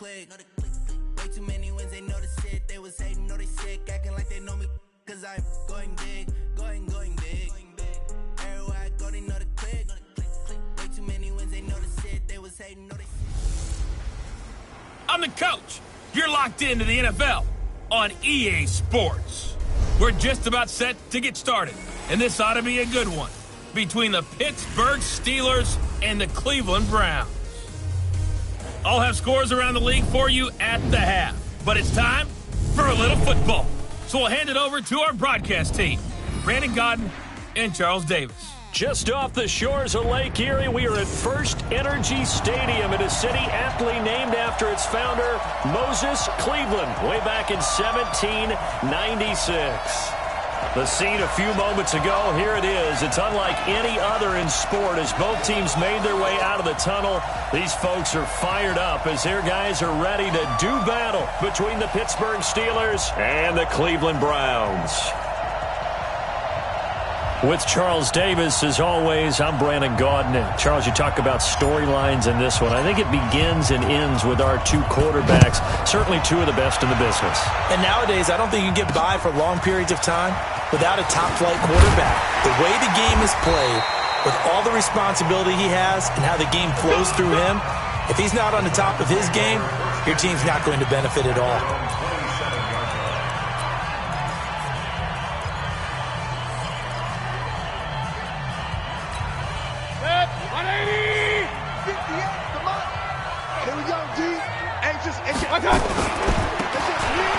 Way too many wins, they know the shit. They was hating, know they sick, acting like they know me. Cause I'm going big, going big. Everywhere I go, they know the click. Way too many wins, they know the shit. They was hating, know they sick. I'm the coach. You're locked into the NFL on EA Sports. We're just about set to get started, and this ought to be a good one between the Pittsburgh Steelers and the Cleveland Browns. I'll have scores around the league for you at the half, but it's time for a little football. So we'll hand it over to our broadcast team, Brandon Godden and Charles Davis. Just off the shores of Lake Erie, we are at First Energy Stadium in a city aptly named after its founder, Moses Cleveland, way back in 1796. The scene a few moments ago, here it is. It's unlike any other in sport as both teams made their way out of the tunnel. These folks are fired up as their guys are ready to do battle between the Pittsburgh Steelers and the Cleveland Browns. With Charles Davis, as always, I'm Brandon Godden. Charles, you talk about storylines in this one. I think it begins and ends with our two quarterbacks, certainly two of the best in the business. And nowadays, I don't think you can get by for long periods of time without a top-flight quarterback. The way the game is played, with all the responsibility he has and how the game flows through him, if he's not on the top of his game, your team's not going to benefit at all.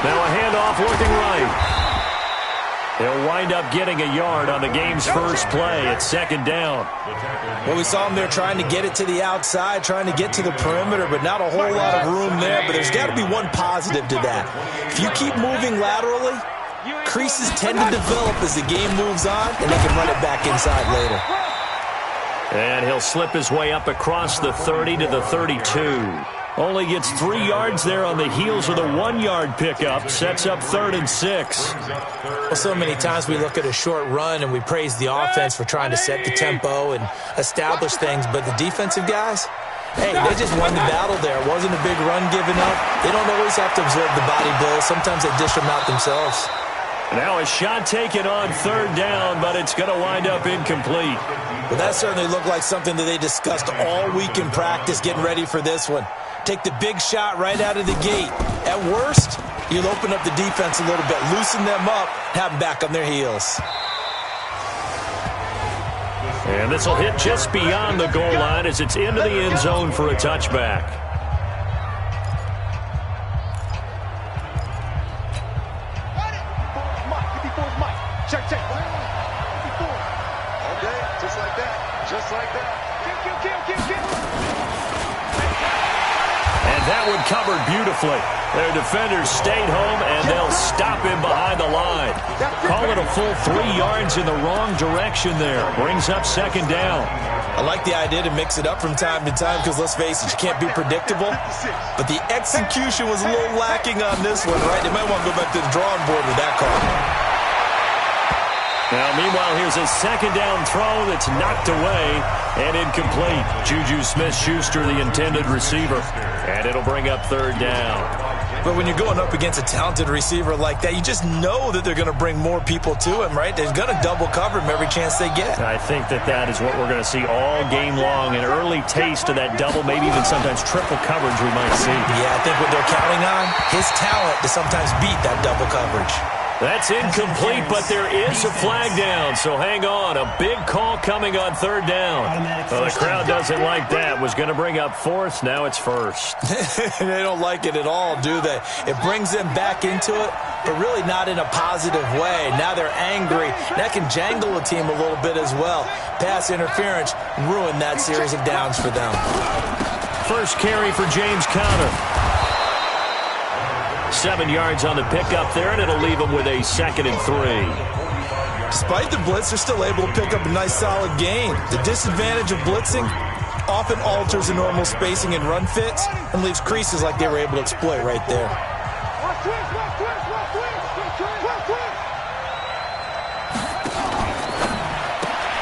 Now a handoff looking right. They'll wind up getting a yard on the game's first play at second down. Well, we saw him there trying to get it to the outside, trying to get to the perimeter, but not a whole lot of room there. But there's got to be one positive to that. If you keep moving laterally, creases tend to develop as the game moves on, and they can run it back inside later. And he'll slip his way up across the 30 to the 32. Only gets 3 yards there on the heels of the 1-yard pickup. Sets up 3rd and 6. Well, so many times we look at a short run and we praise the offense for trying to set the tempo and establish things. But the defensive guys, hey, they just won the battle there. It wasn't a big run given up. They don't always have to absorb the body blows. Sometimes they dish them out themselves. Now a shot taken on 3rd down, but it's going to wind up incomplete. Well, that certainly looked like something that they discussed all week in practice getting ready for this one. Take the big shot right out of the gate. At worst, you'll open up the defense a little bit, loosen them up, have them back on their heels. And this will hit just beyond the goal line as it's into the end zone for a touchback. Check. All day, just like that. And that one covered beautifully. Their defenders stayed home, and they'll stop him behind the line. Call it a full 3 yards in the wrong direction there. Brings up 2nd down. I like the idea to mix it up from time to time because, let's face it, you can't be predictable. But the execution was a little lacking on this one, right? They might want to go back to the drawing board with that call. Now, meanwhile, here's a 2nd down throw that's knocked away and incomplete. Juju Smith-Schuster, the intended receiver. And it'll bring up 3rd down. But when you're going up against a talented receiver like that, you just know that they're going to bring more people to him, right? They're going to double cover him every chance they get. I think that is what we're going to see all game long. An early taste of that double, maybe even sometimes triple coverage we might see. Yeah, I think what they're counting on, his talent to sometimes beat that double coverage. That's incomplete, but there is a flag down, so hang on. A big call coming on 3rd down. Well, the crowd doesn't like that. Was going to bring up 4th, now it's 1st. They don't like it at all, do they? It brings them back into it, but really not in a positive way. Now they're angry. That can jangle a team a little bit as well. Pass interference ruined that series of downs for them. First carry for James Conner. 7 yards on the pickup there, and it'll leave them with a 2nd and 3. Despite the blitz, they're still able to pick up a nice, solid gain. The disadvantage of blitzing often alters the normal spacing and run fits and leaves creases like they were able to exploit right there.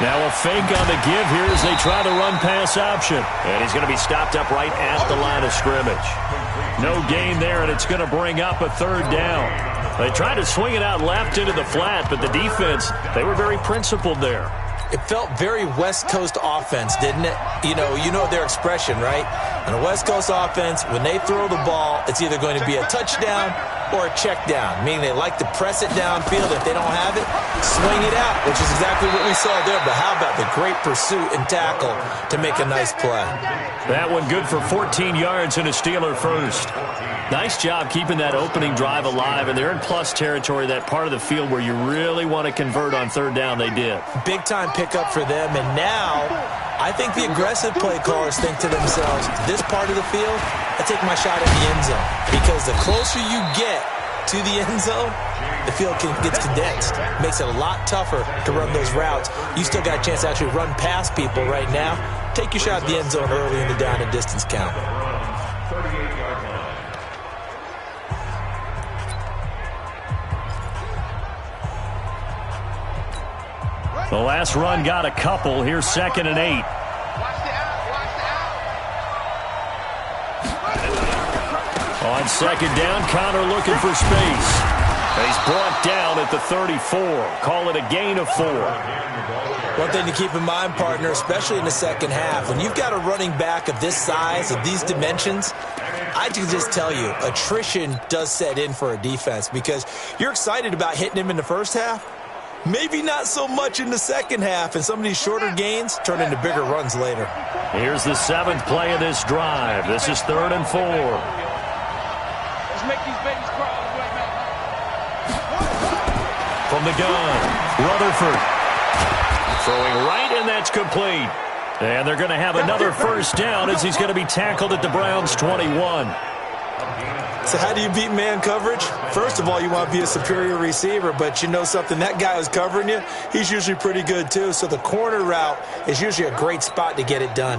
Now a fake on the give here as they try the run-pass option. And he's going to be stopped up right at the line of scrimmage. No gain there, and it's going to bring up a third down. They tried to swing it out left into the flat, but the defense, they were very principled there. It felt very West Coast offense, didn't it? You know their expression, right? On a West Coast offense, when they throw the ball, it's either going to be a touchdown or a check down, meaning they like to press it downfield. If they don't have it, swing it out, which is exactly what we saw there. But how about the great pursuit and tackle to make a nice play? That one good for 14 yards and a Steeler first. Nice job keeping that opening drive alive, and they're in plus territory, that part of the field where you really want to convert on third down. They did. Big-time pickup for them, and now I think the aggressive play callers think to themselves, this part of the field, I take my shot at the end zone, because the closer you get to the end zone, the field gets condensed. Makes it a lot tougher to run those routes. You still got a chance to actually run past people right now. Take your shot at the end zone early in the down and distance count. The last run got a couple. Here's 2nd and 8. On 2nd down, Connor looking for space. He's brought down at the 34. Call it a gain of 4. One thing to keep in mind, partner, especially in the second half, when you've got a running back of this size, of these dimensions, I can just tell you, attrition does set in for a defense, because you're excited about hitting him in the first half. Maybe not so much in the second half, and some of these shorter gains turn into bigger runs later. Here's the 7th play of this drive. This is 3rd and 4. Let's make these babies cry all the way, man. From the gun, Rutherford. Throwing right, and that's complete. And they're going to have another first down as he's going to be tackled at the Browns' 21. So how do you beat man coverage? First of all, you want to be a superior receiver, but you know something, that guy who's covering you, he's usually pretty good too. So the corner route is usually a great spot to get it done.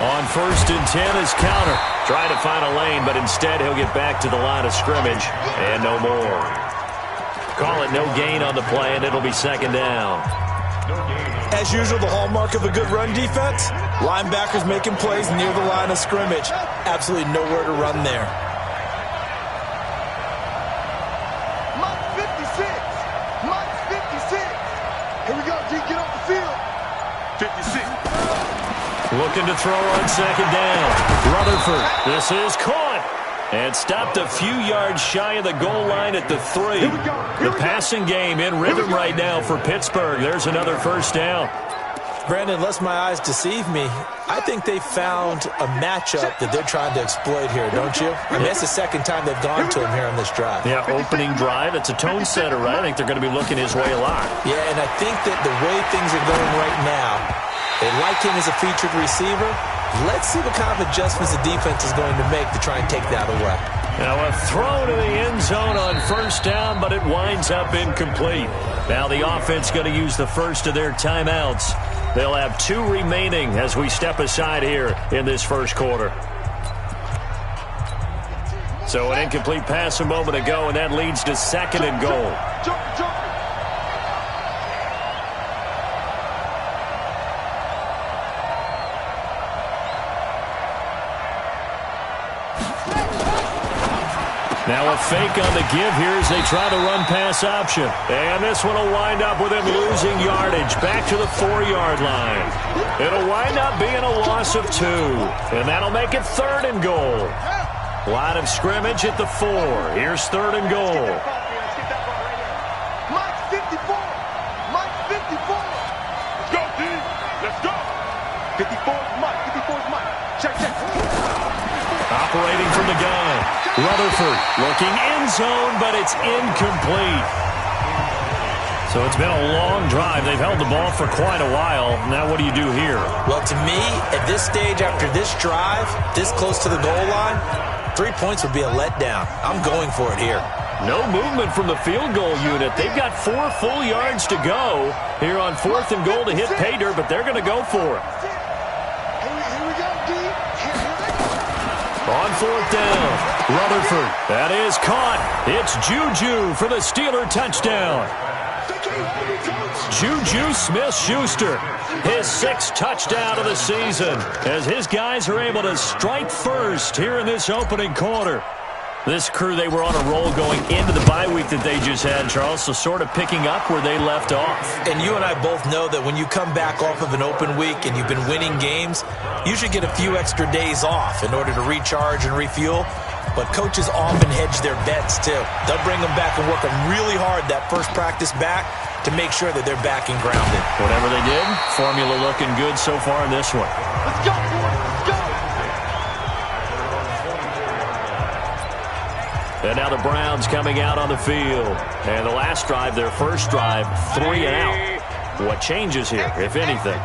On 1st and 10 is Counter. Trying to find a lane, but instead he'll get back to the line of scrimmage, and no more. Call it no gain on the play, and it'll be 2nd down. As usual, the hallmark of a good run defense, linebackers making plays near the line of scrimmage. Absolutely nowhere to run there. Mike 56. Mike 56. Here we go, G. Get off the field. 56. Looking to throw on 2nd down. Rutherford. This is caught. And stopped a few yards shy of the goal line at the 3. The passing game in rhythm right now for Pittsburgh. There's another first down. Brandon, unless my eyes deceive me, I think they found a matchup that they're trying to exploit here, don't you? I mean, that's the second time they've gone to him here on this drive. Yeah, opening drive. It's a tone setter, right? I think they're going to be looking his way a lot. Yeah, and I think that the way things are going right now, they like him as a featured receiver. Let's see what kind of adjustments the defense is going to make to try and take that away. Now a throw to the end zone on first down, but it winds up incomplete. Now the offense going to use the first of their timeouts. They'll have 2 remaining as we step aside here in this first quarter. So an incomplete pass a moment ago, and that leads to 2nd and goal. Now a fake on the give here as they try to run pass option. And this one will wind up with him losing yardage back to the 4-yard line. It'll wind up being a loss of 2. And that'll make it 3rd and goal. Line of scrimmage at the 4. Here's 3rd and goal. Mike 54. Mike 54. Let's go, D. Let's go. 54 is Mike. 54 is Mike. Check. Operating from the gun. Rutherford looking end zone, but it's incomplete. So it's been a long drive. They've held the ball for quite a while. Now what do you do here? Well, to me, at this stage after this drive, this close to the goal line, 3 points would be a letdown. I'm going for it here. No movement from the field goal unit. They've got 4 full yards to go here on 4th and goal to hit pay dirt, but they're going to go for it. Here we go, D. On 4th down, Rutherford. That is caught. It's Juju for the Steeler touchdown. Juju Smith-Schuster, his 6th touchdown of the season, as his guys are able to strike first here in this opening quarter. This crew, they were on a roll going into the bye week that they just had, Charles, so sort of picking up where they left off. And you and I both know that when you come back off of an open week and you've been winning games, you should get a few extra days off in order to recharge and refuel. But coaches often hedge their bets, too. They'll bring them back and work them really hard that first practice back to make sure that they're back and grounded. Whatever they did, formula looking good so far in this one. Let's go, boys. Let's go. And now the Browns coming out on the field. And the last drive, their first drive, 3 and out. What changes here, if anything?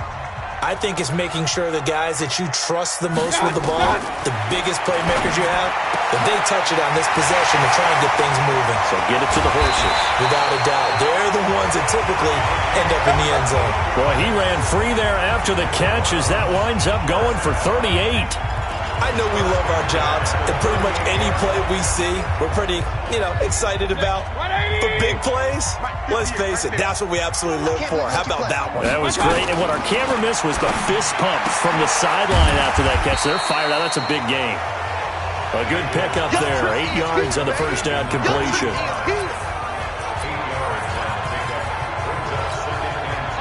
I think it's making sure the guys that you trust the most with the ball, the biggest playmakers you have, that they touch it on this possession to try and get things moving. So get it to the horses. Without a doubt. They're the ones that typically end up in the end zone. Boy, he ran free there after the catch as that winds up going for 38. I know we love our jobs, and pretty much any play we see, we're pretty, excited about. For big plays, let's face it, that's what we absolutely look for. How about that one? That was great, and what our camera missed was the fist pump from the sideline after that catch. They're fired out. That's a big game. A good pickup there, 8 yards on the first down completion.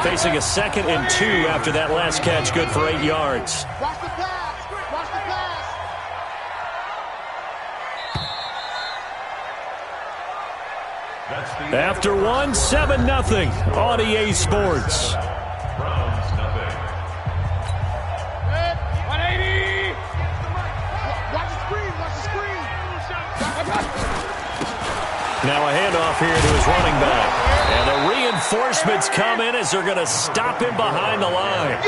Facing a 2nd and 2 after that last catch, good for 8 yards. Watch the pass. Watch the pass. After 1, 7-0 on EA Sports. Browns, nothing. 180. Watch the screen. Watch the screen. Now a handoff here to his running back. And the reinforcements come in as they're going to stop him behind the line.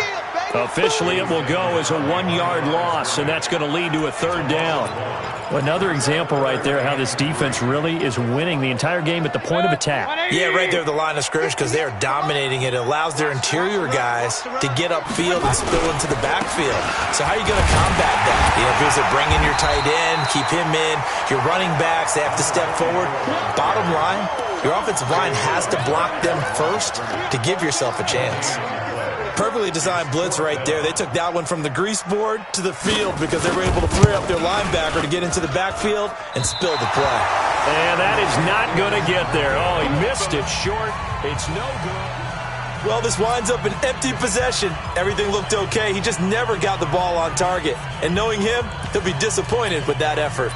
Officially, it will go as a 1-yard loss, and that's going to lead to a 3rd down. Another example right there how this defense really is winning the entire game at the point of attack. Yeah, right there at the line of scrimmage because they are dominating it. It allows their interior guys to get upfield and spill into the backfield. So how are you going to combat that? Is it bring in your tight end, keep him in, your running backs, they have to step forward. Bottom line, your offensive line has to block them first to give yourself a chance. Perfectly designed blitz right there. They took that one from the grease board to the field because they were able to free up their linebacker to get into the backfield and spill the play. And that is not going to get there. Oh, he missed it short. It's no good. Well, this winds up an empty possession. Everything looked okay. He just never got the ball on target. And knowing him, he'll be disappointed with that effort.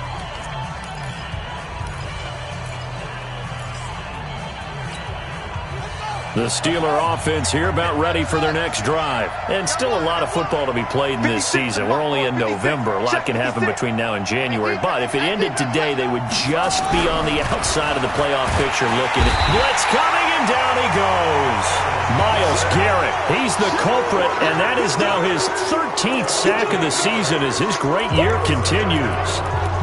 The Steeler offense here about ready for their next drive. And still a lot of football to be played in this season. We're only in November. A lot can happen between now and January. But if it ended today, they would just be on the outside of the playoff picture looking at blitz coming, and down he goes. Myles Garrett, he's the culprit, and that is now his 13th sack of the season as his great year continues.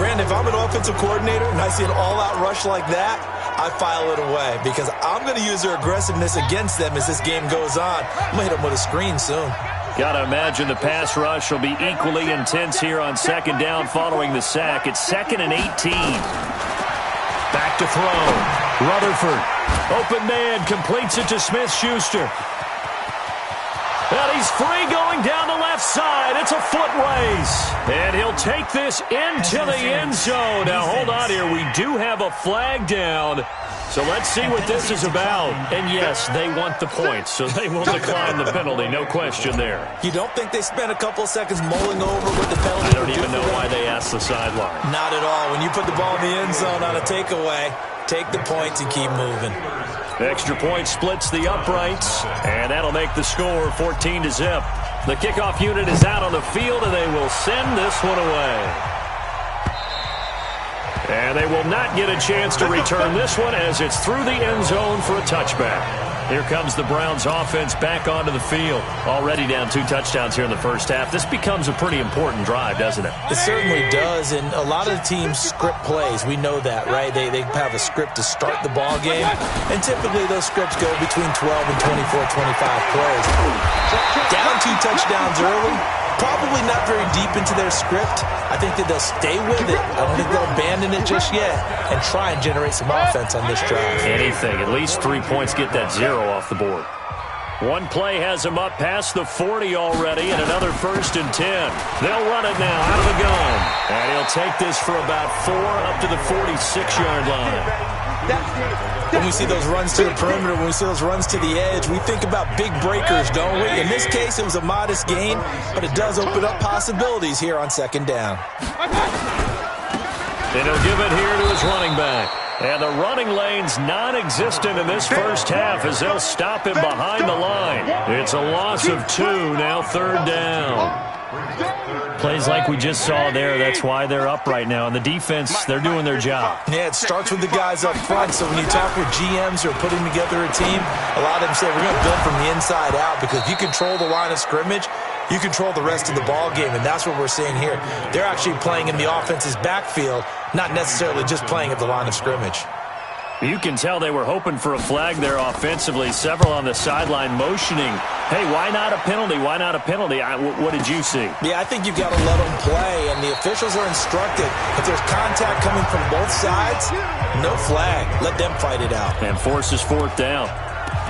Brandon, if I'm an offensive coordinator and I see an all-out rush like that, I file it away because I'm going to use their aggressiveness against them as this game goes on. I'm going to hit them with a screen soon. Got to imagine the pass rush will be equally intense here on 2nd down following the sack. It's 2nd and 18. Back to throw. Rutherford. Open man. Completes it to Smith-Schuster. And he's free going down the left side. It's a foot race. And he'll take this into the end zone. Now, hold on here. We do have a flag down. So let's see what this is about. And, yes, they want the points, so they will decline the penalty. No question there. You don't think they spent a couple seconds mulling over what the penalty? I don't even know why they asked the sideline. Not at all. When you put the ball in the end zone on a takeaway, take the points and keep moving. Extra point splits the uprights, and that'll make the score 14-0. The kickoff unit is out on the field, and they will send this one away. And they will not get a chance to return this one as it's through the end zone for a touchback. Here comes the Browns offense back onto the field. Already down 2 touchdowns here in the first half. This becomes a pretty important drive, doesn't it? It certainly does, and a lot of the teams script plays. We know that, right? They have a script to start the ball game, and typically those scripts go between 12 and 24, 25 plays. Down 2 touchdowns early, Probably not very deep into their script. I think that they'll stay with it. I don't think they'll abandon it just yet and try and generate some offense on this drive. Anything. At least 3 points, get that 0 off the board. One play has him up past the 40 already, and another 1st and 10. They'll run it now out of the gun. And he'll take this for about 4 up to the 46-yard line. When we see those runs to the perimeter, when we see those runs to the edge, we think about big breakers, don't we? In this case, it was a modest gain, but it does open up possibilities here on 2nd down. And he'll give it here to his running back. And the running lane's non-existent in this first half as they'll stop him behind the line. It's a loss of 2, now 3rd down. Plays like we just saw there, that's why they're up right now. And the defense, they're doing their job. Yeah, it starts with the guys up front. So when you talk with GMs who are putting together a team, a lot of them say we're going to build from the inside out, because if you control the line of scrimmage, you control the rest of the ball game, and that's what we're seeing here. They're actually playing in the offense's backfield, not necessarily just playing at the line of scrimmage. You can tell they were hoping for a flag there offensively. Several on the sideline motioning, hey, why not a penalty? Why not a penalty? What did you see? Yeah, I think you've got to let them play, and the officials are instructed. If there's contact coming from both sides, no flag. Let them fight it out. And forces 4th down.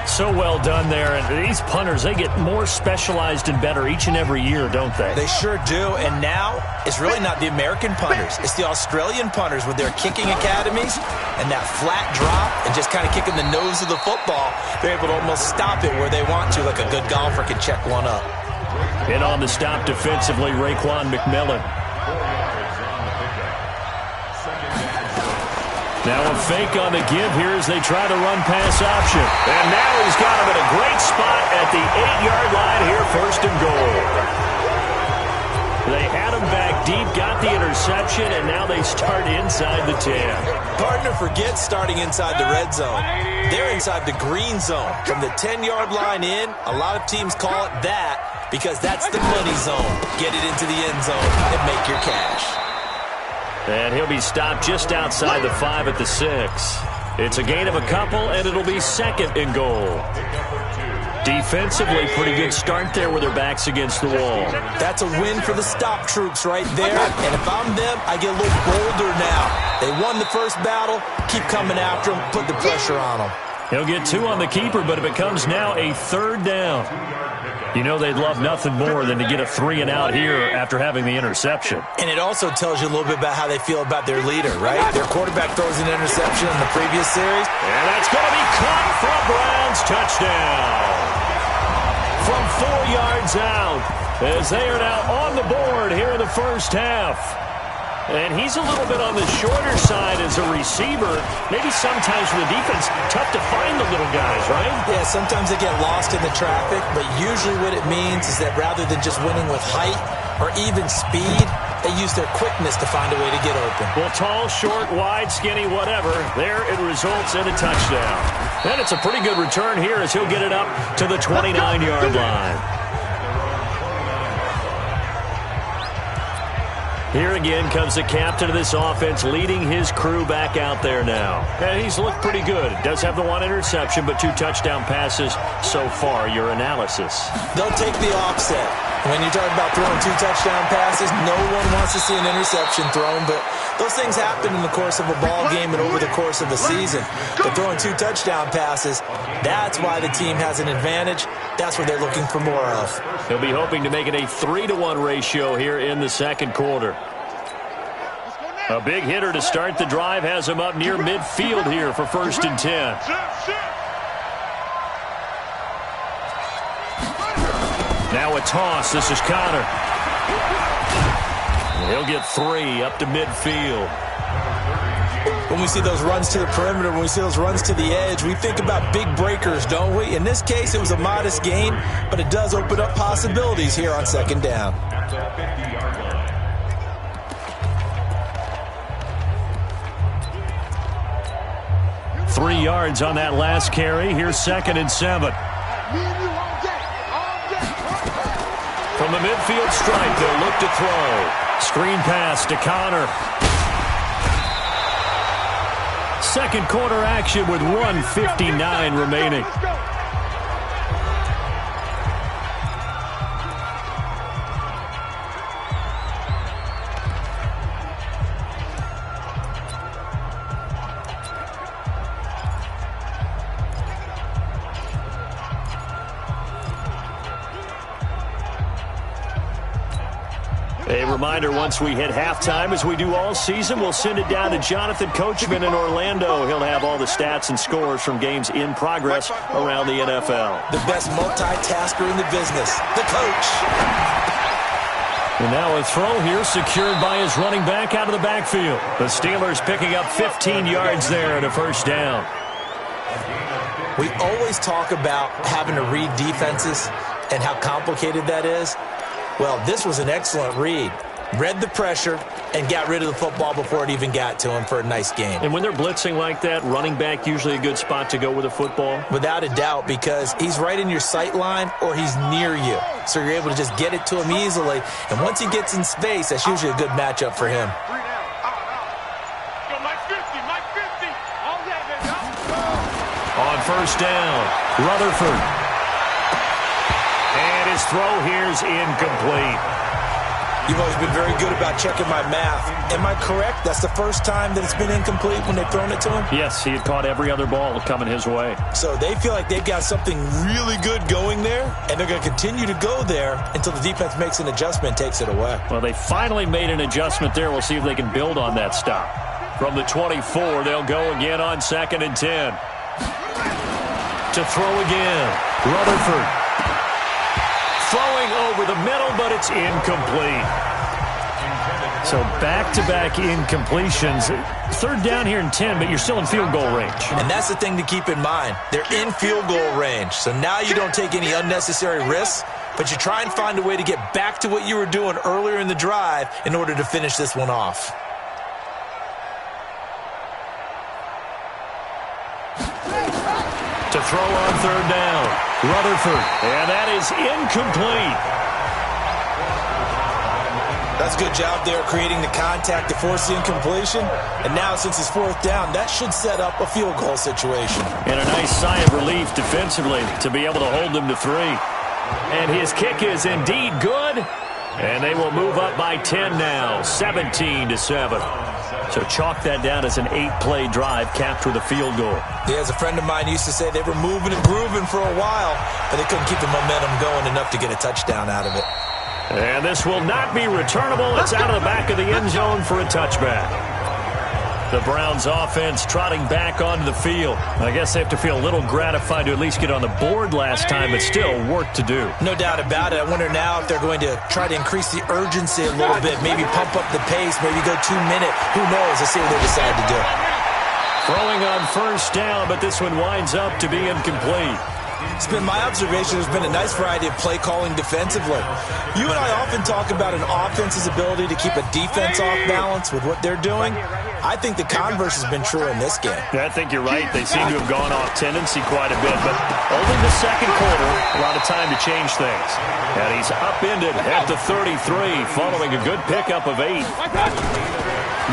So well done there. And these punters, they get more specialized and better each and every year, don't they? They sure do. And now it's really not the American punters. It's the Australian punters with their kicking academies and that flat drop and just kind of kicking the nose of the football. They're able to almost stop it where they want to, like a good golfer can check one up. And on the stop defensively, Raekwon McMillan. Now a fake on the give here as they try the run-pass option. And now he's got him in a great spot at the 8-yard line here, 1st and goal. They had him back deep, got the interception, and now they start inside the 10. Partner forgets starting inside the red zone. They're inside the green zone. From the 10-yard line in, a lot of teams call it that because that's the money zone. Get it into the end zone and make your cash. And he'll be stopped just outside the 5 at the 6. It's a gain of a couple, and it'll be 2nd and goal. Defensively, pretty good start there with their backs against the wall. That's a win for the stop troops right there. And if I'm them, I get a little bolder now. They won the first battle. Keep coming after them. Put the pressure on them. He'll get 2 on the keeper, but it becomes now a 3rd down. You know they'd love nothing more than to get a 3 and out here after having the interception. And it also tells you a little bit about how they feel about their leader, right? Their quarterback throws an interception in the previous series. And that's going to be caught for a Browns touchdown. From 4 yards out, as they are now on the board here in the first half. And he's a little bit on the shorter side as a receiver. Maybe sometimes for the defense, tough to find the little guys, right? Yeah, sometimes they get lost in the traffic, but usually what it means is that rather than just winning with height or even speed, they use their quickness to find a way to get open. Well, tall, short, wide, skinny, whatever, there it results in a touchdown. And it's a pretty good return here as he'll get it up to the 29-yard line. Here again comes the captain of this offense leading his crew back out there now. And he's looked pretty good. Does have the 1 interception, but 2 touchdown passes so far. Your analysis. They'll take the offset. When you're talking about throwing 2 touchdown passes, no one wants to see an interception thrown, but those things happen in the course of a ball game and over the course of a season. But throwing 2 touchdown passes, that's why the team has an advantage. That's what they're looking for more of. He'll be hoping to make it a 3-to-1 ratio here in the 2nd quarter. A big hitter to start the drive has him up near midfield here for 1st and 10. Now a toss. This is Connor. He'll get 3 up to midfield. When we see those runs to the perimeter, when we see those runs to the edge, we think about big breakers, don't we? In this case, it was a modest gain, but it does open up possibilities here on 2nd down. Three yards on that last carry. Here's 2nd and 7. From the midfield stripe, they'll look to throw. Screen pass to Connor. 2nd quarter action with 1:59 remaining. A reminder, once we hit halftime, as we do all season, we'll send it down to Jonathan Coachman in Orlando. He'll have all the stats and scores from games in progress around the NFL. The best multitasker in the business, the coach. And now a throw here secured by his running back out of the backfield. The Steelers picking up 15 yards there and a first down. We always talk about having to read defenses and how complicated that is. Well, this was an excellent read. Read the pressure and got rid of the football before it even got to him for a nice game. And when they're blitzing like that, running back usually a good spot to go with a football? Without a doubt, because he's right in your sight line or he's near you. So you're able to just get it to him easily. And once he gets in space, that's usually a good matchup for him. On first down, Rutherford. And his throw here's incomplete. You've always been very good about checking my math. Am I correct? That's the first time that it's been incomplete when they've thrown it to him? Yes, he had caught every other ball coming his way. So they feel like they've got something really good going there, and they're going to continue to go there until the defense makes an adjustment and takes it away. Well, they finally made an adjustment there. We'll see if they can build on that stop. From the 24, they'll go again on 2nd and 10. To throw again, Rutherford. Throwing over the middle, but it's incomplete. So back-to-back incompletions. 3rd down here and 10, but you're still in field goal range. And that's the thing to keep in mind. They're in field goal range. So now you don't take any unnecessary risks, but you try and find a way to get back to what you were doing earlier in the drive in order to finish this one off. To throw on 3rd down, Rutherford, and that is incomplete. That's a good job there creating the contact to force the incompletion. And now since it's 4th down, that should set up a field goal situation. And a nice sigh of relief defensively to be able to hold them to 3. And his kick is indeed good. And they will move up by 10 now, 17-7. So chalk that down as an 8-play drive capped with a field goal. Yeah, as a friend of mine used to say, they were moving and grooving for a while, but they couldn't keep the momentum going enough to get a touchdown out of it. And this will not be returnable. It's out of the back of the end zone for a touchback. The Browns offense trotting back onto the field. I guess they have to feel a little gratified to at least get on the board last time, but still work to do. No doubt about it. I wonder now if they're going to try to increase the urgency a little bit, maybe pump up the pace, maybe go 2-minute. Who knows? Let's see what they decide to do. Throwing on first down, but this one winds up to be incomplete. It's been my observation there's been a nice variety of play calling defensively. You and I often talk about an offense's ability to keep a defense off balance with what they're doing. I think the converse has been true in this game. I think you're right. They seem to have gone off tendency quite a bit, but only the second quarter, a lot of time to change things. And he's upended at the 33 following a good pickup of 8.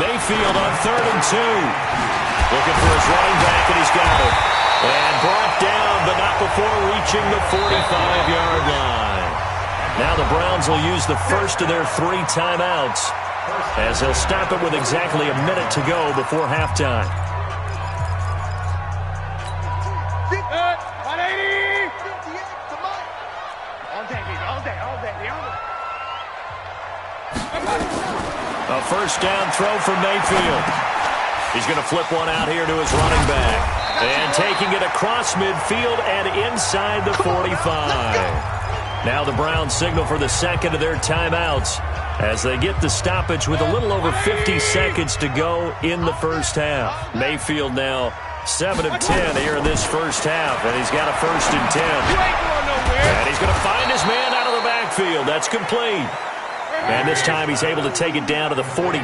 Mayfield on 3rd and 2. Looking for his running back, and he's got it. And brought down, but not before reaching the 45-yard line. Now the Browns will use the first of their 3 timeouts as they'll stop it with exactly a minute to go before halftime. A first down throw for Mayfield. He's going to flip one out here to his running back. And taking it across midfield and inside the 45. Now the Browns signal for the second of their timeouts as they get the stoppage with a little over 50 seconds to go in the first half. Mayfield now 7 of 10 here in this first half, and he's got a 1st and 10. And he's going to find his man out of the backfield. That's complete. And this time he's able to take it down to the 42.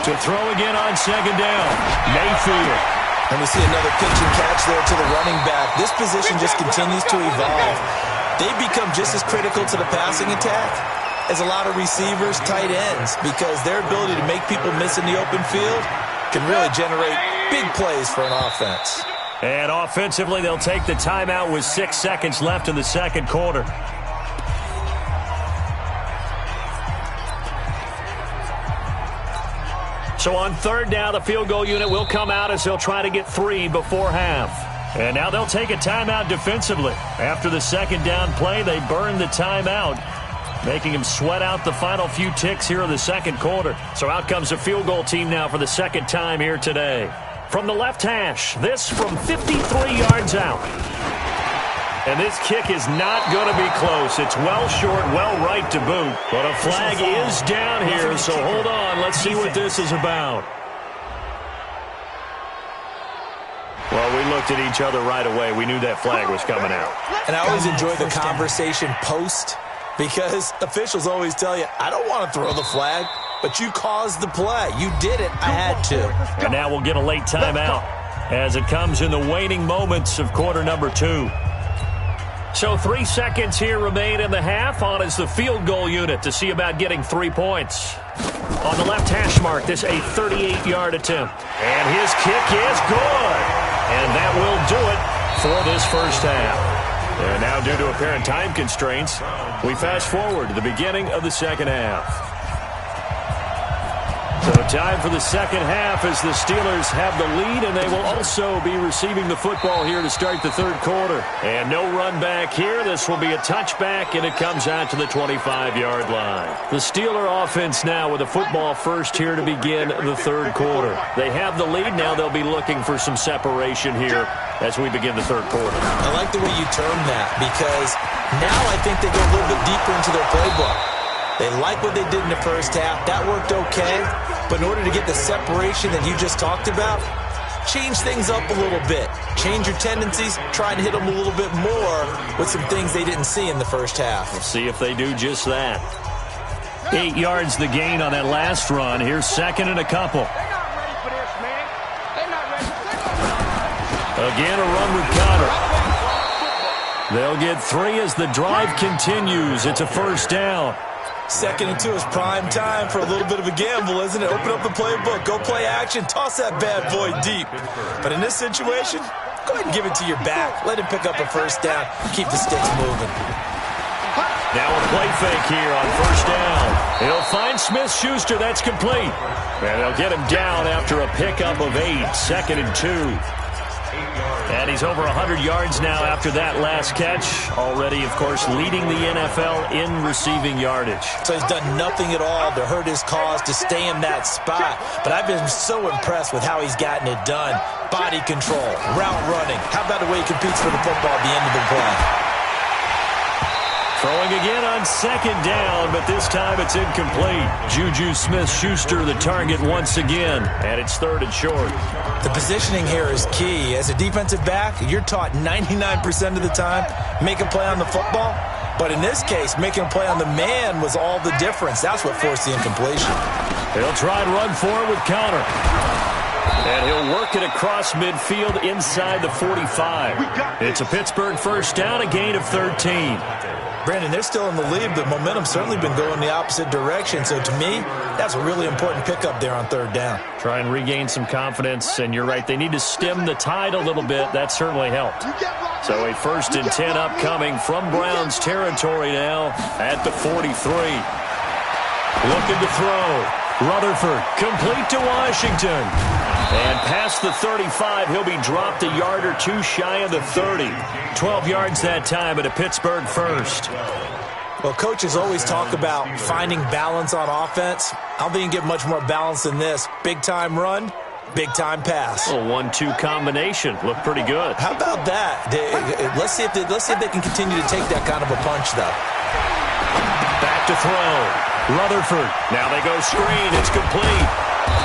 To throw again on 2nd down, Mayfield. And we see another pitch and catch there to the running back. This position just continues to evolve. They've become just as critical to the passing attack as a lot of receivers, tight ends, because their ability to make people miss in the open field can really generate big plays for an offense. And offensively, they'll take the timeout with 6 seconds left in the second quarter. So on 3rd down, the field goal unit will come out as they'll try to get 3 before half. And now they'll take a timeout defensively. After the 2nd down play, they burn the timeout. making him sweat out the final few ticks here in the second quarter. So out comes a field goal team now for the second time here today. From the left hash, this from 53 yards out. And this kick is not going to be close. It's well short, well right to boot. But a flag is down here, so hold on. Let's see what this is about. Well, we looked at each other right away. We knew that flag was coming out. And I always enjoy the conversation post because officials always tell you, I don't want to throw the flag, but you caused the play. You did it. I had to. And now we'll get a late timeout as it comes in the waning moments of quarter number 2. So 3 seconds here remain in the half. On is the field goal unit to see about getting 3 points. On the left hash mark, this a 38-yard attempt. And his kick is good. And that will do it for this first half. And now, due to apparent time constraints, we fast forward to the beginning of the second half. So time for the second half as the Steelers have the lead, and they will also be receiving the football here to start the third quarter. And no run back here. This will be a touchback, and it comes out to the 25-yard line. The Steeler offense now with a football first here to begin the third quarter. They have the lead. Now they'll be looking for some separation here as we begin the third quarter. I like the way you termed that because now I think they go a little bit deeper into their playbook. They like what they did in the first half. That worked okay. But in order to get the separation that you just talked about, change things up a little bit. Change your tendencies. Try and hit them a little bit more with some things they didn't see in the first half. We'll see if they do just that. 8 yards the gain on that last run. Here's second and a couple. They're not ready for this, man. They're not ready. Again, a run with Connor. They'll get 3 as the drive continues. It's a first down. 2nd and 2 is prime time for a little bit of a gamble, isn't it? Open up the playbook, go play action, toss that bad boy deep. But in this situation, go ahead and give it to your back. Let him pick up a first down. Keep the sticks moving. Now a play fake here on first down. He'll find Smith-Schuster. That's complete. And they'll get him down after a pickup of 8. 2nd and 2. And he's over 100 yards now after that last catch. Already, of course, leading the NFL in receiving yardage. So he's done nothing at all to hurt his cause, to stay in that spot. But I've been so impressed with how he's gotten it done. Body control, route running. How about the way he competes for the football at the end of the play? Throwing again on second down, but this time it's incomplete. Juju Smith-Schuster the target once again, and it's 3rd and short. The positioning here is key. As a defensive back, you're taught 99% of the time, make a play on the football. But in this case, making a play on the man was all the difference. That's what forced the incompletion. He'll try and run for it with Connor. And he'll work it across midfield inside the 45. It's a Pittsburgh first down, a gain of 13. Brandon, they're still in the lead, but momentum's certainly been going the opposite direction. So to me, that's a really important pickup there on 3rd down. Try and regain some confidence, and you're right, they need to stem the tide a little bit. That certainly helped. So a 1st and 10 upcoming from Browns territory now at the 43. Looking to throw. Rutherford complete to Washington. And past the 35, he'll be dropped a yard or 2 shy of the 30. 12 yards that time at a Pittsburgh first. Well, coaches always talk about finding balance on offense. I don't think you can get much more balance than this. Big-time run, big-time pass. A 1-2 combination. Looked pretty good. How about that? Let's see if they can continue to take that kind of a punch, though. Back to throw. Rutherford. Now they go screen. It's complete.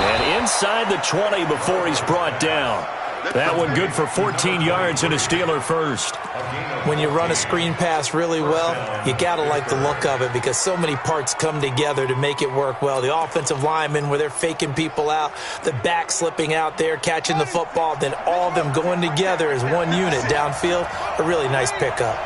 And inside the 20 before he's brought down. That one good for 14 yards and a Steeler first. When you run a screen pass really well, you got to like the look of it because so many parts come together to make it work well. The offensive linemen where they're faking people out, the back slipping out there, catching the football, then all of them going together as one unit downfield. A really nice pickup.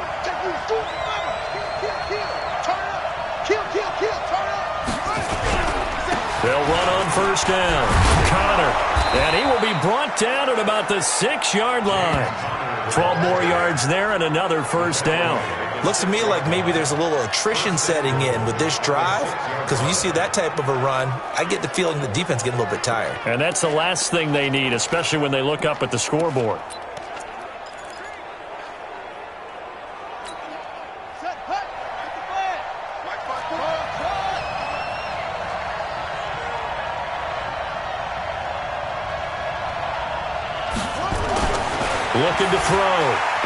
They'll run on first down. Connor. And he will be brought down at about the 6-yard line. 12 more yards there and another first down. Looks to me like maybe there's a little attrition setting in with this drive because when you see that type of a run, I get the feeling the defense getting a little bit tired. And that's the last thing they need, especially when they look up at the scoreboard. Looking to throw.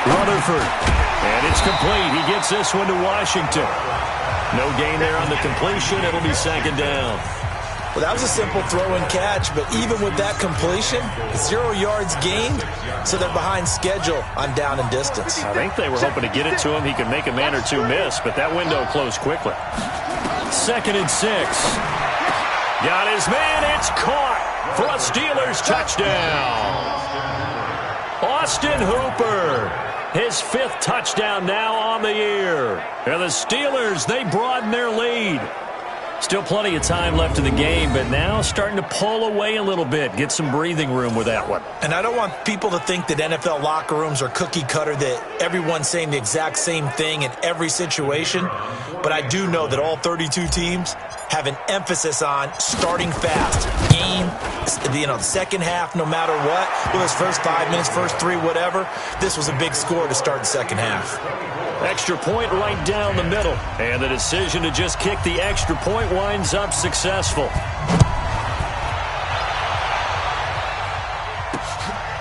Rutherford. And it's complete. He gets this one to Washington. No gain there on the completion. It'll be second down. Well, that was a simple throw and catch, but even with that completion, 0 yards gained, so they're behind schedule on down and distance. I think they were hoping to get it to him. He could make a man or two miss, but that window closed quickly. 2nd and 6. Got his man. It's caught for a Steelers touchdown. Austin Hooper. His 5th touchdown now on the year. And the Steelers, they broaden their lead. Still plenty of time left in the game, but now starting to pull away a little bit. Get some breathing room with that one. And I don't want people to think that NFL locker rooms are cookie cutter, that everyone's saying the exact same thing in every situation. But I do know that all 32 teams have an emphasis on starting fast. Game, the second half, no matter what. Whether it's first 5 minutes, first 3, whatever. This was a big score to start the second half. Extra point right down the middle. And the decision to just kick the extra point winds up successful.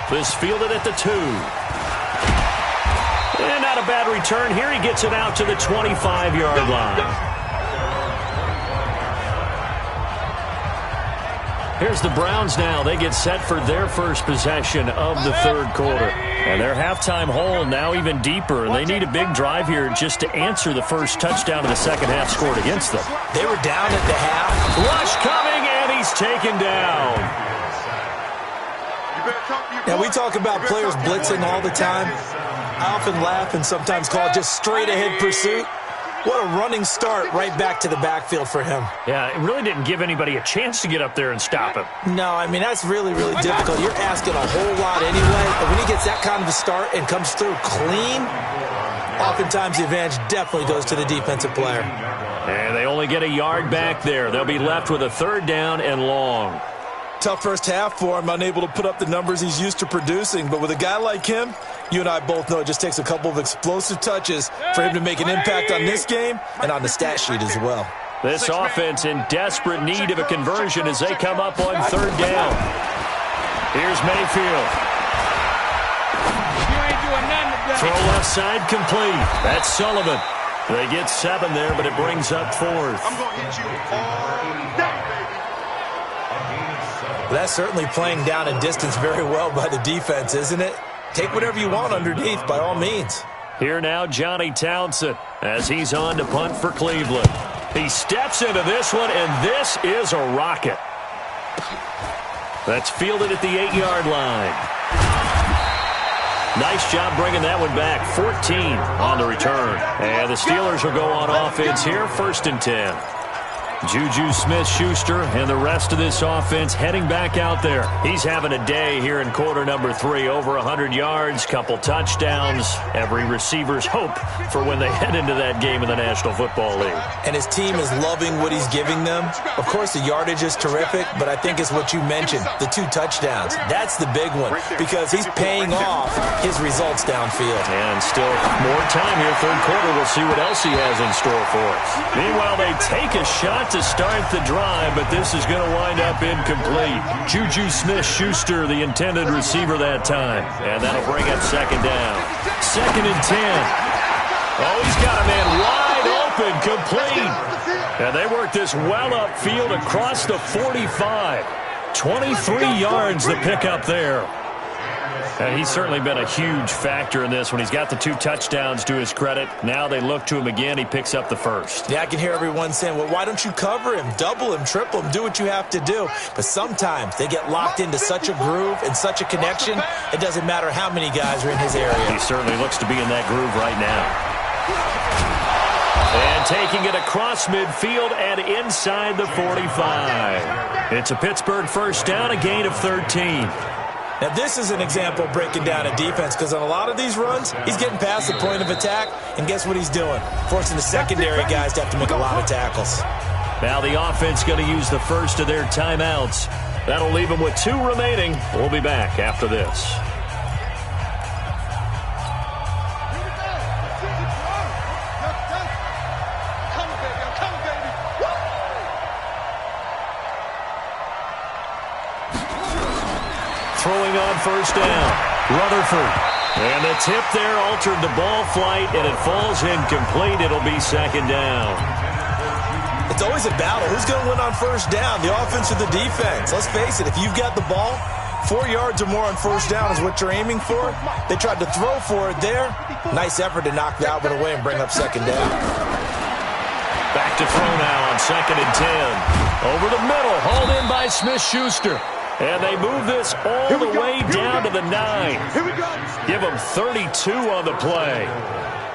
This fielded at the 2. And not a bad return here. He gets it out to the 25-yard line. Here's the Browns now. They get set for their first possession of the third quarter. And their halftime hole now even deeper. They need a big drive here just to answer the first touchdown of the second half scored against them. They were down at the half. Rush coming, and he's taken down. Now, we talk about players blitzing all the time. I often laugh and sometimes call it just straight-ahead pursuit. What a running start right back to the backfield for him. Yeah, it really didn't give anybody a chance to get up there and stop him. No, I mean, that's really, really difficult. You're asking a whole lot anyway. But when he gets that kind of a start and comes through clean, oftentimes the advantage definitely goes to the defensive player. And they only get a yard back there. They'll be left with a 3rd down and long. Tough first half for him, unable to put up the numbers he's used to producing. But with a guy like him, you and I both know it just takes a couple of explosive touches for him to make an impact on this game and on the stat sheet as well. This offense in desperate need of a conversion as they come up on 3rd down. Here's Mayfield. Throw left side complete. That's Sullivan. They get 7 there, but it brings up 4th. I'm going to hit you all day, baby. That's certainly playing down a distance very well by the defense, isn't it? Take whatever you want underneath, by all means. Here now, Johnny Townsend, as he's on to punt for Cleveland. He steps into this one, and this is a rocket. That's fielded at the 8-yard line. Nice job bringing that one back. 14 on the return. And the Steelers will go on offense here, 1st and 10. Juju Smith-Schuster and the rest of this offense heading back out there. He's having a day here in quarter number 3. Over 100 yards, couple touchdowns. Every receiver's hope for when they head into that game in the National Football League. And his team is loving what he's giving them. Of course, the yardage is terrific, but I think it's what you mentioned, the 2 touchdowns. That's the big one because he's paying off his results downfield. And still more time here, 3rd quarter. We'll see what else he has in store for us. Meanwhile, they take a shot to start the drive, but this is going to wind up incomplete. Juju Smith-Schuster, the intended receiver that time. And that'll bring up 2nd down. 2nd and 10. Oh, he's got a man wide open, complete. And they work this well upfield across the 45. 23 yards to pick up there. And he's certainly been a huge factor in this when he's got the 2 touchdowns to his credit. Now they look to him again. He picks up the 1st. Yeah, I can hear everyone saying, well, why don't you cover him, double him, triple him, do what you have to do. But sometimes they get locked into such a groove and such a connection, it doesn't matter how many guys are in his area. He certainly looks to be in that groove right now. And taking it across midfield and inside the 45. It's a Pittsburgh 1st down, a gain of 13. Now, this is an example of breaking down a defense because on a lot of these runs, he's getting past the point of attack, and guess what he's doing? Forcing the secondary guys to have to make a lot of tackles. Now the offense going to use the first of their timeouts. That'll leave them with 2 remaining. We'll be back after this. Throwing on 1st down. Rutherford. And the tip there altered the ball flight, and it falls incomplete. It'll be second down. It's always a battle. Who's going to win on first down, the offense or the defense? Let's face it, if you've got the ball, 4 yards or more on first down is what you're aiming for. They tried to throw for it there. Nice effort to knock that one away and bring up second down. Back to throw now on 2nd and 10. Over the middle, hauled in by Smith-Schuster. And they move this all the way down to the 9. Here we go. Give them 32 on the play.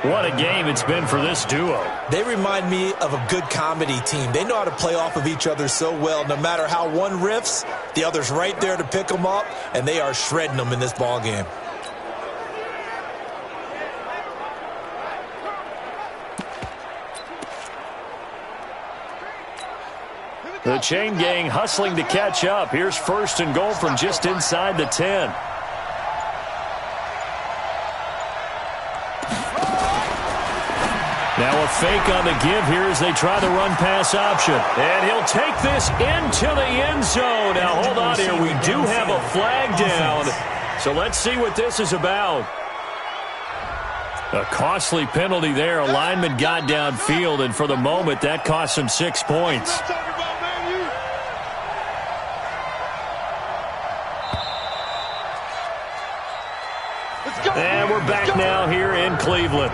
What a game it's been for this duo. They remind me of a good comedy team. They know how to play off of each other so well. No matter how one riffs, the other's right there to pick them up, and they are shredding them in this ball game. The chain gang hustling to catch up. Here's 1st and goal from just inside the 10. Now a fake on the give here as they try the run-pass option. And he'll take this into the end zone. Now hold on here. We do have a flag down. So let's see what this is about. A costly penalty there. A lineman got downfield, and for the moment, that cost him 6 points. And we're back now here in Cleveland.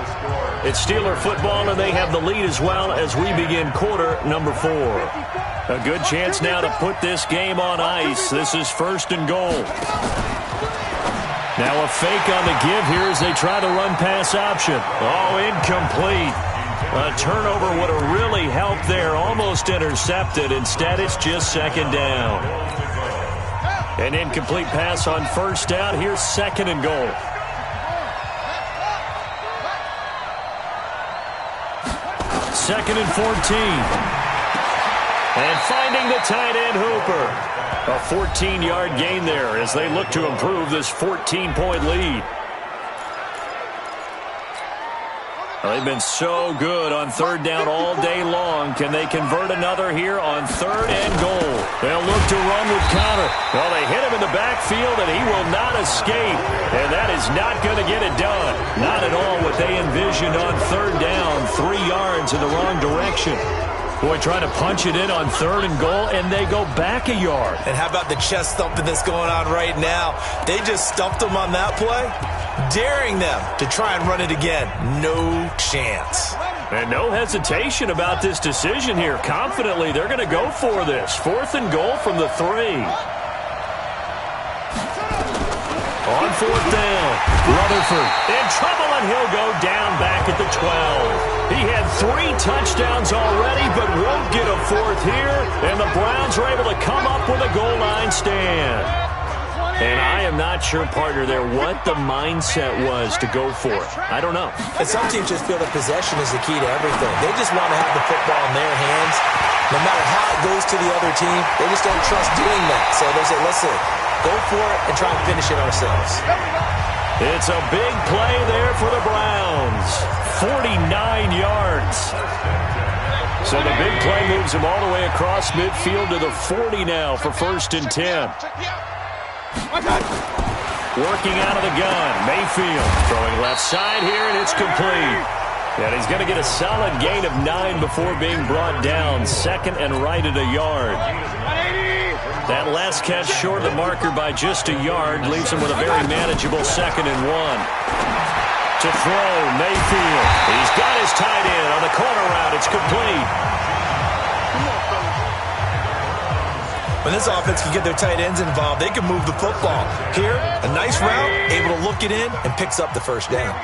It's Steeler football, and they have the lead as well as we begin quarter number 4. A good chance now to put this game on ice. This is 1st and goal. Now a fake on the give here as they try the run-pass option. Oh, incomplete. A turnover would have really helped there. Almost intercepted. Instead, it's just 2nd down. An incomplete pass on 1st down. Here's 2nd and goal. 2nd and 14. And finding the tight end Hooper. A 14-yard gain there as they look to improve this 14-point lead. They've been so good on 3rd down all day long. Can they convert another here on 3rd and goal? They'll look to run with Connor. Well, they hit him in the backfield, and he will not escape. And that is not going to get it done. Not at all what they envisioned on 3rd down. 3 yards in the wrong direction. Boy, trying to punch it in on 3rd and goal, and they go back a yard. And how about the chest thumping that's going on right now? They just stumped them on that play, daring them to try and run it again. No chance. And no hesitation about this decision here. Confidently, they're going to go for this. 4th and goal from the 3. On 4th down, Rutherford in trouble, and he'll go down back at the 12. He had 3 touchdowns already, but won't get a 4th here. And the Browns are able to come up with a goal line stand. And I am not sure, partner, there what the mindset was to go for it. I don't know. And some teams just feel that possession is the key to everything. They just want to have the football in their hands. No matter how it goes to the other team, they just don't trust doing that. So they say, listen, go for it and try and finish it ourselves. It's a big play there for the Browns. 49 yards. So the big play moves him all the way across midfield to the 40 now for 1st and 10. Working out of the gun, Mayfield throwing left side here, and it's complete. And he's going to get a solid gain of 9 before being brought down. 2nd and right at a yard. That last catch short of the marker by just a yard leaves him with a very manageable 2nd and 1. To throw, Mayfield. He's got his tight end on the corner route. It's complete. When this offense can get their tight ends involved, they can move the football. Here, a nice route, able to look it in, and picks up the 1st down.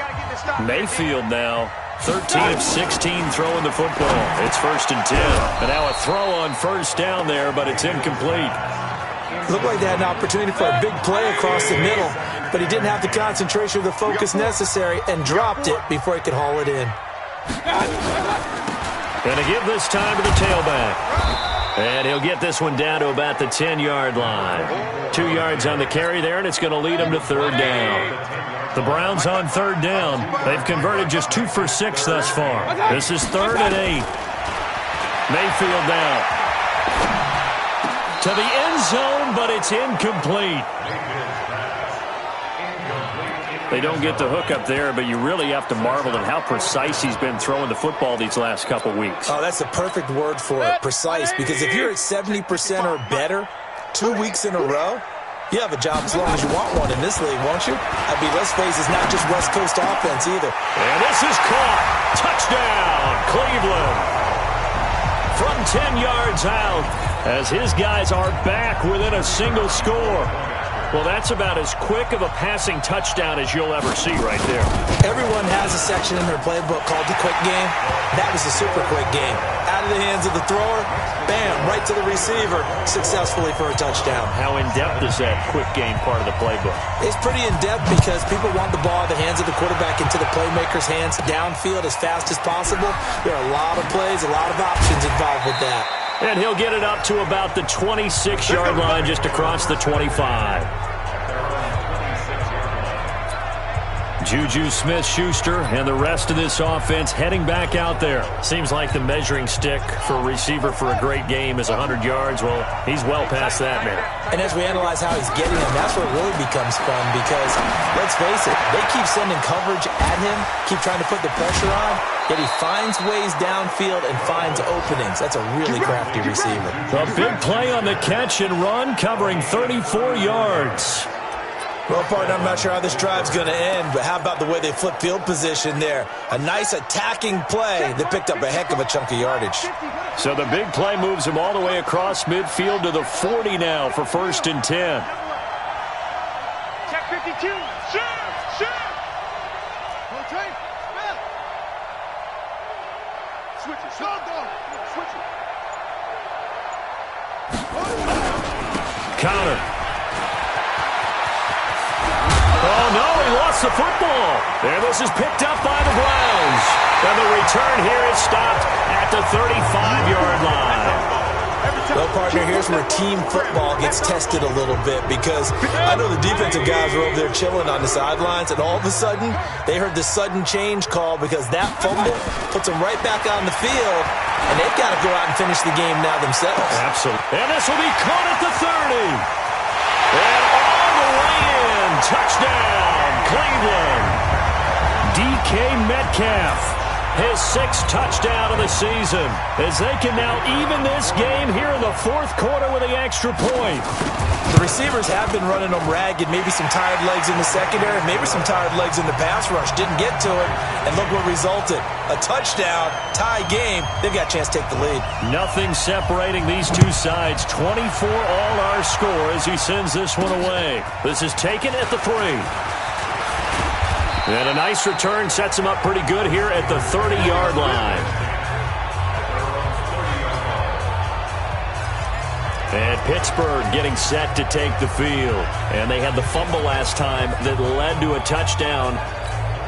Mayfield now, 13 of 16 throwing the football. It's 1st and 10. And now a throw on 1st down there, but it's incomplete. Looked like they had an opportunity for a big play across the middle, but he didn't have the concentration or the focus necessary and dropped it before he could haul it in. Going to give this time to the tailback. And he'll get this one down to about the 10-yard line. 2 yards on the carry there, and it's going to lead him to 3rd down. The Browns on 3rd down. They've converted just 2 for 6 thus far. This is 3rd and 8. Mayfield down. To the end zone, but it's incomplete. They don't get the hook up there, but you really have to marvel at how precise he's been throwing the football these last couple weeks. Oh, that's the perfect word for it, precise, because if you're at 70% or better 2 weeks in a row, you have a job as long as you want one in this league, won't you? I mean, let's face it, it's not just West Coast offense either. And this is caught. Touchdown, Cleveland. From 10 yards out, as his guys are back within a single score. Well, that's about as quick of a passing touchdown as you'll ever see right there. Everyone has a section in their playbook called the quick game. That was a super quick game. Out of the hands of the thrower, bam, right to the receiver, successfully for a touchdown. How in-depth is that quick game part of the playbook? It's pretty in-depth because people want the ball in the hands of the quarterback into the playmaker's hands downfield as fast as possible. There are a lot of plays, a lot of options involved with that. And he'll get it up to about the 26-yard line, just across the 25. Juju Smith-Schuster and the rest of this offense heading back out there. Seems like the measuring stick for a receiver for a great game is 100 yards. Well, he's well past that now. And as we analyze how he's getting them, that's where it really becomes fun because, let's face it, they keep sending coverage at him, keep trying to put the pressure on, yet he finds ways downfield and finds openings. That's a really crafty receiver. A big play on the catch and run, covering 34 yards. Well, partner, I'm not sure how this drive's going to end, but how about the way they flip field position there? A nice attacking play that picked up a heck of a chunk of yardage. So the big play moves him all the way across midfield to the 40 now for 1st and 10. Check 52. Shoot. Okay. Switch it. Switch it. Counter. Oh, no, he lost the football. And this is picked up by the Browns. And the return here is stopped at the 35-yard line. Well, partner, here's where team football gets tested a little bit because I know the defensive guys were over there chilling on the sidelines, and all of a sudden, they heard the sudden change call because that fumble puts them right back on the field, and they've got to go out and finish the game now themselves. Absolutely. And this will be caught at the 30. And all the way in. Touchdown, Cleveland. DK Metcalf. His 6th touchdown of the season as they can now even this game here in the 4th quarter with the extra point. The receivers have been running them ragged, maybe some tired legs in the secondary, maybe some tired legs in the pass rush. Didn't get to it, and look what resulted. A touchdown, tie game. They've got a chance to take the lead. Nothing separating these two sides. 24 all our score as he sends this one away. This is taken at the 3. And a nice return sets him up pretty good here at the 30-yard line. And Pittsburgh getting set to take the field. And they had the fumble last time that led to a touchdown.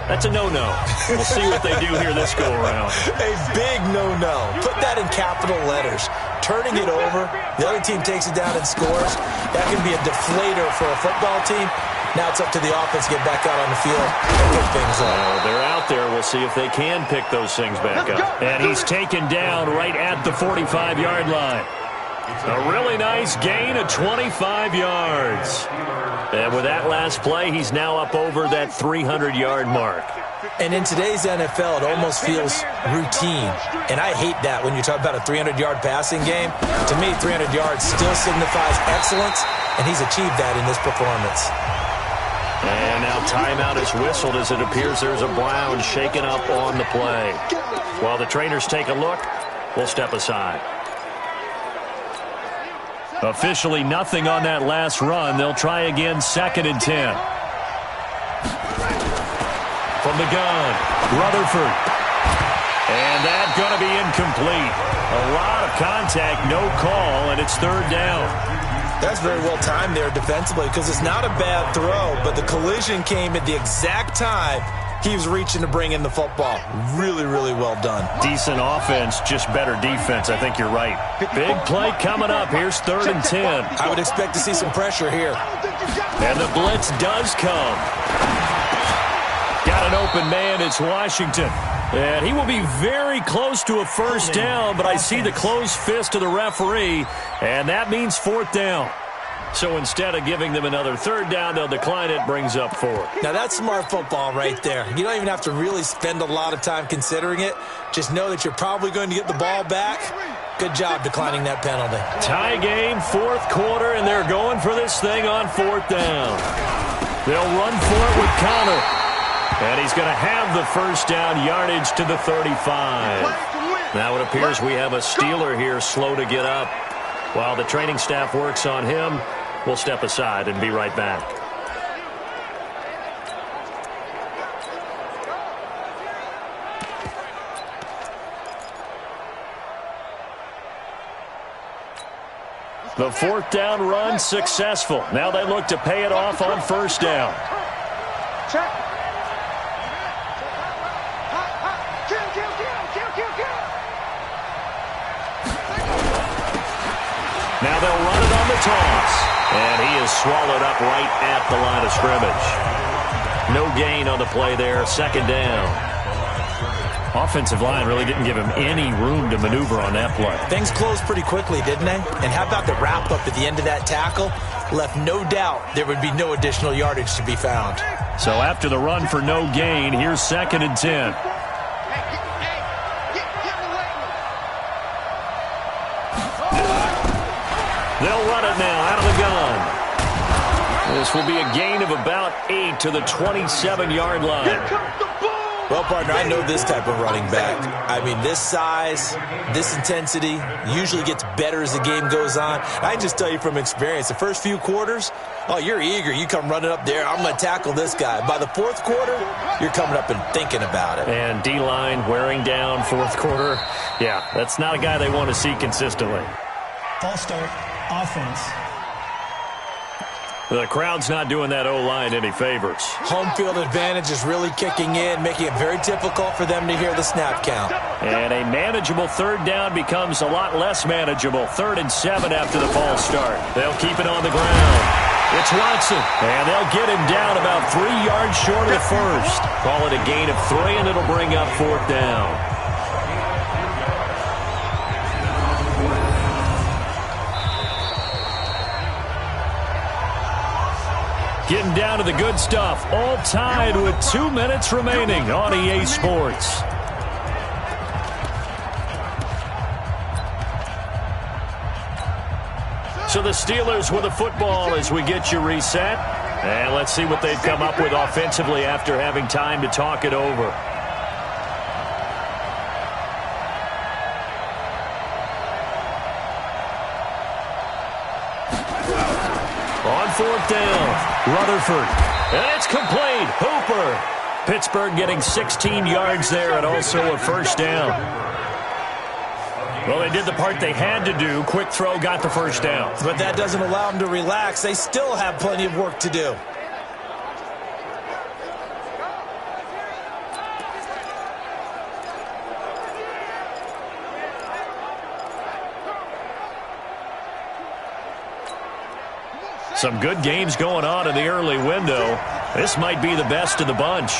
That's a no-no. We'll see what they do here this go-around. A big no-no. Put that in capital letters. Turning it over, the other team takes it down and scores. That can be a deflator for a football team. Now it's up to the offense to get back out on the field and pick things up. They're out there. We'll see if they can pick those things back up. And he's taken down right at the 45-yard line. A really nice gain of 25 yards. And with that last play, he's now up over that 300-yard mark. And in today's NFL, it almost feels routine. And I hate that when you talk about a 300-yard passing game. To me, 300 yards still signifies excellence, and he's achieved that in this performance. And now timeout is whistled as it appears there's a Brown shaken up on the play. While the trainers take a look, we'll step aside. Officially nothing on that last run. They'll try again, 2nd and 10. From the gun, Rutherford. And that's going to be incomplete. A lot of contact, no call, and it's 3rd down. That's very well timed there defensively because it's not a bad throw, but the collision came at the exact time he was reaching to bring in the football. Really, really well done. Decent offense, just better defense. I think you're right. Big play coming up. Here's 3rd and 10. I would expect to see some pressure here. And the blitz does come. Got an open man. It's Washington. And he will be very close to a 1st down, but I see the closed fist of the referee, and that means 4th down. So instead of giving them another third down, they'll decline it, brings up 4. Now, that's smart football right there. You don't even have to really spend a lot of time considering it. Just know that you're probably going to get the ball back. Good job declining that penalty. Tie game, 4th quarter, and they're going for this thing on 4th down. They'll run for it with Connor. And he's going to have the first down, yardage to the 35. Now it appears we have a Steeler here slow to get up. While the training staff works on him, we'll step aside and be right back. The 4th down run successful. Now they look to pay it off on 1st down. Now they'll run it on the toss. And he is swallowed up right at the line of scrimmage. No gain on the play there. 2nd down. Offensive line really didn't give him any room to maneuver on that play. Things closed pretty quickly, didn't they? And how about the wrap-up at the end of that tackle? Left no doubt there would be no additional yardage to be found. So after the run for no gain, here's 2nd and 10. They'll run it now out of the gun. This will be a gain of about 8 to the 27-yard line. Well, partner, I know this type of running back. I mean, this size, this intensity usually gets better as the game goes on. I can just tell you from experience, the first few quarters, oh, you're eager. You come running up there, I'm going to tackle this guy. By the 4th quarter, you're coming up and thinking about it. And D-line wearing down 4th quarter. Yeah, that's not a guy they want to see consistently. False start, offense. The crowd's not doing that O-line any favors. Home field advantage is really kicking in, making it very difficult for them to hear the snap count. And a manageable 3rd down becomes a lot less manageable. 3rd and 7 after the false start. They'll keep it on the ground. It's Watson. And they'll get him down about 3 yards short of the first. Call it a gain of 3, and it'll bring up 4th down. Getting down to the good stuff. All tied with 2 minutes remaining on EA Sports. So the Steelers with the football as we get you reset. And let's see what they've come up with offensively after having time to talk it over. On 4th down. Rutherford, and it's complete. Hooper. Pittsburgh getting 16 yards there and also a first down. Well, they did the part they had to do. Quick throw, got the first down. But that doesn't allow them to relax. They still have plenty of work to do. Some good games going on in the early window. This might be the best of the bunch.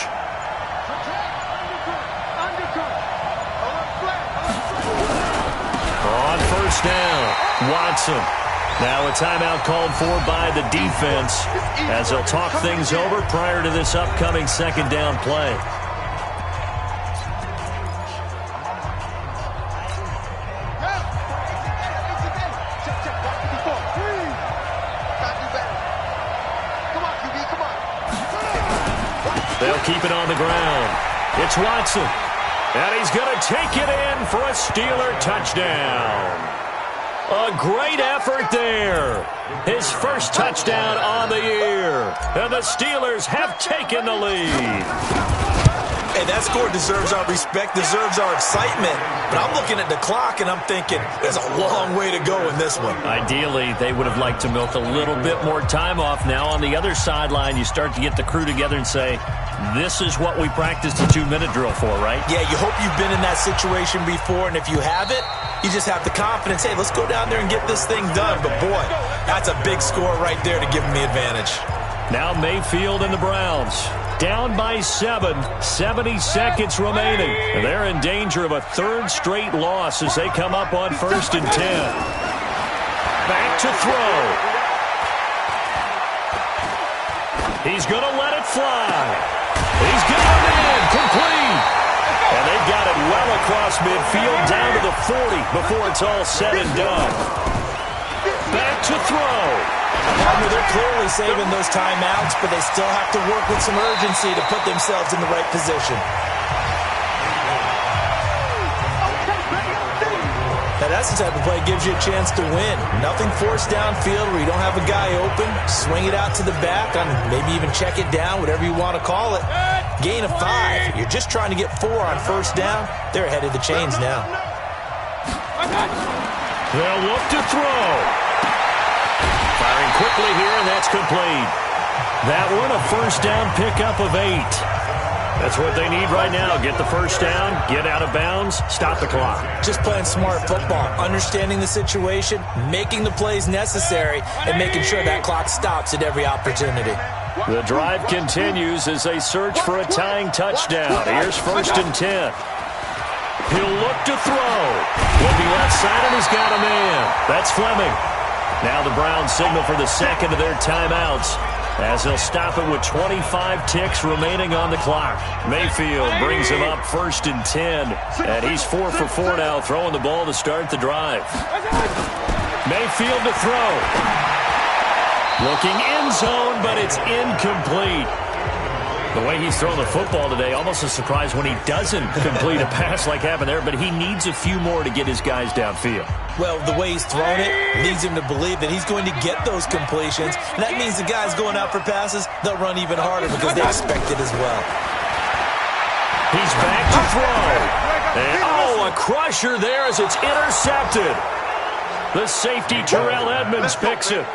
On 1st down, Watson. Now a timeout called for by the defense as they'll talk things over prior to this upcoming 2nd down play. They'll keep it on the ground. It's Watson. And he's going to take it in for a Steeler touchdown. A great effort there. His first touchdown on the year. And the Steelers have taken the lead. Hey, that score deserves our respect, deserves our excitement. But I'm looking at the clock, and I'm thinking there's a long way to go in this one. Ideally, they would have liked to milk a little bit more time off. Now on the other sideline, you start to get the crew together and say, this is what we practiced the 2-minute drill for, right? Yeah, you hope you've been in that situation before, and if you haven't, you just have the confidence, hey, let's go down there and get this thing done. But, boy, that's a big score right there to give them the advantage. Now Mayfield and the Browns. Down by 7, 70 seconds remaining. And they're in danger of a 3rd straight loss as they come up on 1st and 10. Back to throw. He's going to let it fly. He's going in, complete. And they've got it well across midfield, down to the 40 before it's all said and done. Back to throw. They're clearly saving those timeouts, but they still have to work with some urgency to put themselves in the right position. Now, that's the type of play that gives you a chance to win. Nothing forced downfield where you don't have a guy open. Swing it out to the back, on maybe even check it down, whatever you want to call it. Gain of 5. You're just trying to get 4 on first down. They're ahead of the chains now. They'll look to throw. Firing quickly here, and that's complete. That one, a first down pickup of 8. That's what they need right now. Get the first down, get out of bounds, stop the clock. Just playing smart football, understanding the situation, making the plays necessary, and making sure that clock stops at every opportunity. The drive continues as they search for a tying touchdown. Here's 1st and 10. He'll look to throw. Looking left side, and he's got a man. That's Fleming. Now the Browns signal for the second of their timeouts, as they'll stop it with 25 ticks remaining on the clock. Mayfield brings him up 1st and 10, and he's 4 for 4 now, throwing the ball to start the drive. Mayfield to throw. Looking end zone, but it's incomplete. The way he's thrown the football today, almost a surprise when he doesn't complete a pass like happened there, but he needs a few more to get his guys downfield. Well, the way he's thrown it leads him to believe that he's going to get those completions, and that means the guys going out for passes, they'll run even harder because they expect it as well. He's back to throw. And, a crusher there as it's intercepted. The safety, Terrell Edmonds, picks it.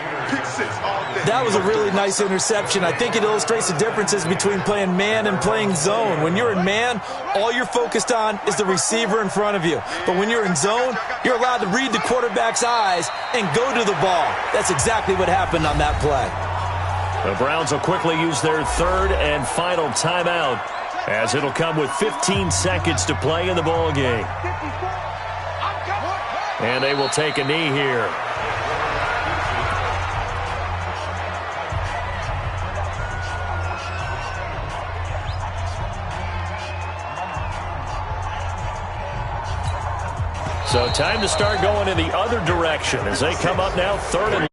That was a really nice interception. I think it illustrates the differences between playing man and playing zone. When you're in man, all you're focused on is the receiver in front of you. But when you're in zone, you're allowed to read the quarterback's eyes and go to the ball. That's exactly what happened on that play. The Browns will quickly use their 3rd and final timeout, as it'll come with 15 seconds to play in the ball game. And they will take a knee here. So time to start going in the other direction as they come up now 3rd and